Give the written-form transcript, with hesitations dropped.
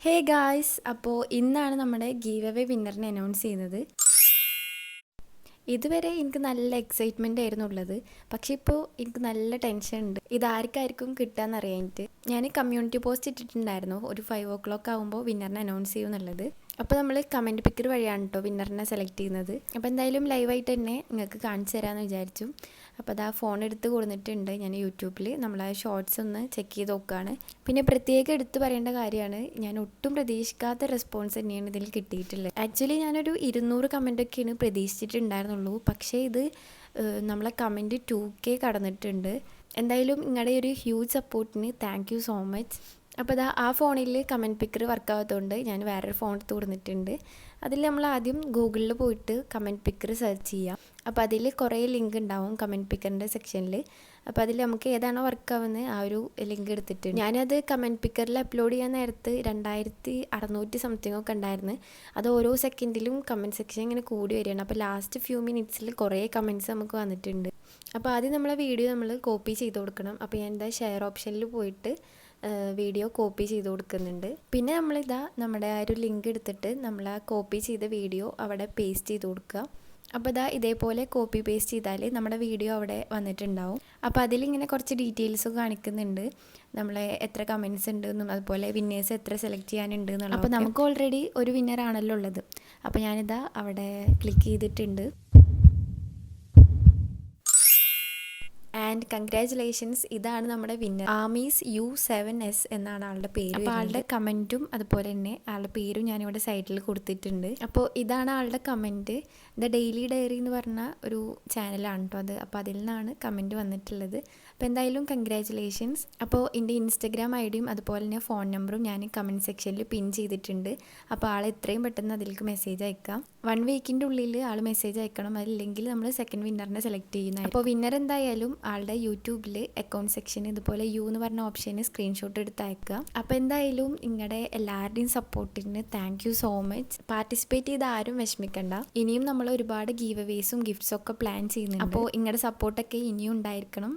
Hey guys, അപ്പോൾ ഇന്നാണ് നമ്മുടെ ഗീവ് അവേ വിന്നറിനെ അനൗൺസ് ചെയ്യുന്നത്. ഇതുവരെ എനിക്ക് നല്ല എക്സൈറ്റ്മെൻ്റ് ആയിരുന്നു ഉള്ളത്. പക്ഷേ ഇപ്പോൾ എനിക്ക് നല്ല ടെൻഷൻ ഉണ്ട്, ഇതാർക്കായിരിക്കും കിട്ടുകയെന്ന് അറിയാനിട്ട്. ഞാൻ കമ്മ്യൂണിറ്റി പോസ്റ്റ് ഇട്ടിട്ടുണ്ടായിരുന്നു, ഒരു 5 o'clock ആകുമ്പോൾ വിന്നറിനെ അനൗൺസ് ചെയ്യും എന്നുള്ളത്. അപ്പോൾ നമ്മൾ കമൻറ്റ് പിക്കർ വഴിയാണ് കേട്ടോ വിന്നറിനെ സെലക്ട് ചെയ്യുന്നത്. അപ്പോൾ എന്തായാലും ലൈവായിട്ട് തന്നെ നിങ്ങൾക്ക് കാണിച്ചു തരാമെന്ന് വിചാരിച്ചു. അപ്പോൾ അതാ ഫോൺ എടുത്ത് കൊടുത്തിട്ടുണ്ട്. ഞാൻ യൂട്യൂബിൽ നമ്മളെ ഷോർട്സ് ഒന്ന് ചെക്ക് ചെയ്ത് നോക്കുകയാണ്. പിന്നെ പ്രത്യേകം എടുത്ത് പറയേണ്ട കാര്യമാണ്, ഞാൻ ഒട്ടും പ്രതീക്ഷിക്കാത്ത റെസ്പോൺസ് തന്നെയാണ് ഇതിൽ കിട്ടിയിട്ടുള്ളത്. ആക്ച്വലി ഞാനൊരു 200 കമൻറ്റൊക്കെയാണ് പ്രതീക്ഷിച്ചിട്ടുണ്ടായിരുന്നുള്ളൂ. പക്ഷേ ഇത് നമ്മളെ കമൻറ്റ് 2K കടന്നിട്ടുണ്ട്. എന്തായാലും നിങ്ങളുടെ ഒരു ഹ്യൂജ് സപ്പോർട്ടിന് താങ്ക് യു സോ മച്ച്. അപ്പോൾ ആ ഫോണിൽ കമൻറ്റ് പിക്കർ വർക്കാവാത്തതുകൊണ്ട് ഞാൻ വേറൊരു ഫോൺ എടുത്ത് കൊടുത്തിട്ടുണ്ട്. അതിൽ നമ്മൾ ആദ്യം ഗൂഗിളിൽ പോയിട്ട് കമൻറ്റ് പിക്കർ സെർച്ച് ചെയ്യാം. അപ്പോൾ അതിൽ കുറേ ലിങ്ക് ഉണ്ടാവും കമൻറ്റ് പിക്കറിൻ്റെ സെക്ഷനിൽ. അപ്പോൾ അതിൽ നമുക്ക് ഏതാണോ വർക്കാവുന്നത് ആ ഒരു ലിങ്ക് എടുത്തിട്ടുണ്ട്. ഞാനത് കമൻറ്റ് പിക്കറിൽ അപ്ലോഡ് ചെയ്യാൻ നേരത്ത് 2600 സംതിങ് ഒക്കെ ഉണ്ടായിരുന്നു. അത് ഓരോ സെക്കൻഡിലും കമൻറ്റ് സെക്ഷൻ ഇങ്ങനെ കൂടി വരികയാണ്. അപ്പോൾ ലാസ്റ്റ് ഫ്യൂ മിനിറ്റ്സിൽ കുറേ കമൻറ്റ്സ് നമുക്ക് വന്നിട്ടുണ്ട്. അപ്പോൾ ആദ്യം നമ്മളെ വീഡിയോ നമ്മൾ കോപ്പി ചെയ്ത് കൊടുക്കണം. അപ്പോൾ ഞാൻ എന്താ ഷെയർ ഓപ്ഷനിൽ പോയിട്ട് വീഡിയോ കോപ്പി ചെയ്ത് കൊടുക്കുന്നുണ്ട്. പിന്നെ നമ്മളിതാ നമ്മുടെ ആ ഒരു ലിങ്ക് എടുത്തിട്ട് നമ്മൾ ആ കോപ്പി ചെയ്ത വീഡിയോ അവിടെ പേസ്റ്റ് ചെയ്ത് കൊടുക്കുക. അപ്പോൾ ഇതേപോലെ കോപ്പി പേസ്റ്റ് ചെയ്താൽ നമ്മുടെ വീഡിയോ അവിടെ വന്നിട്ടുണ്ടാവും. അപ്പോൾ അതിലിങ്ങനെ കുറച്ച് ഡീറ്റെയിൽസ് കാണിക്കുന്നുണ്ട്, നമ്മളെ എത്ര കമൻറ്റ്സ് ഉണ്ട് എന്നും അതുപോലെ വിന്നേഴ്സ് എത്ര സെലക്ട് ചെയ്യാനുണ്ട് എന്നുള്ളത്. അപ്പോൾ നമുക്ക് ഓൾറെഡി ഒരു വിന്നറാണല്ലോ ഉള്ളത്. അപ്പോൾ ഞാനിതാ അവിടെ ക്ലിക്ക് ചെയ്തിട്ടുണ്ട്. ആൻഡ് കൺഗ്രാജുലേഷൻസ്, ഇതാണ് നമ്മുടെ വിന്നർ. ആമീസ് U7S എന്നാണ് ആളുടെ പേര്. അപ്പോൾ ആളുടെ കമൻറ്റും അതുപോലെ തന്നെ ആളുടെ പേരും ഞാനിവിടെ സൈഡിൽ കൊടുത്തിട്ടുണ്ട്. അപ്പോൾ ഇതാണ് ആളുടെ കമൻറ്റ്. ദ ഡെയിലി ഡയറി എന്ന് പറഞ്ഞ ഒരു ചാനലാണ് കേട്ടോ അത്. അപ്പോൾ അതിൽ നിന്നാണ് കമൻറ്റ് വന്നിട്ടുള്ളത്. അപ്പോൾ എന്തായാലും കൺഗ്രാജുലേഷൻസ്. അപ്പോൾ എൻ്റെ ഇൻസ്റ്റഗ്രാം ID-യും അതുപോലെ തന്നെ ഫോൺ നമ്പറും ഞാൻ കമൻറ്റ് സെക്ഷനിൽ പിൻ ചെയ്തിട്ടുണ്ട്. അപ്പോൾ ആൾ എത്രയും പെട്ടെന്ന് അതിലേക്ക് മെസ്സേജ് അയക്കാം. 1 വീക്കിൻ്റെ ഉള്ളിൽ ആൾ മെസ്സേജ് അയക്കണം, അതില്ലെങ്കിൽ നമ്മൾ സെക്കൻഡ് വിന്നറിനെ സെലക്ട് ചെയ്യുന്നത്. അപ്പോൾ വിന്നർ എന്തായാലും ആളുടെ യൂട്യൂബിൽ അക്കൗണ്ട് സെക്ഷൻ ഇതുപോലെ U എന്ന് പറഞ്ഞ ഓപ്ഷന് സ്ക്രീൻഷോട്ട് എടുത്ത് അയക്കുക. അപ്പോൾ എന്തായാലും നിങ്ങളുടെ എല്ലാവരുടെയും സപ്പോർട്ടിന് thank you so much. Participate ചെയ്ത് ആരും വിഷമിക്കണ്ട. ഇനിയും നമ്മൾ ഒരുപാട് ഗീവ് അവേസും ഗിഫ്റ്റ്സും ഒക്കെ പ്ലാൻ ചെയ്യുന്നുണ്ട്. അപ്പോൾ നിങ്ങളുടെ സപ്പോർട്ടൊക്കെ ഇനിയും ഉണ്ടായിരിക്കണം.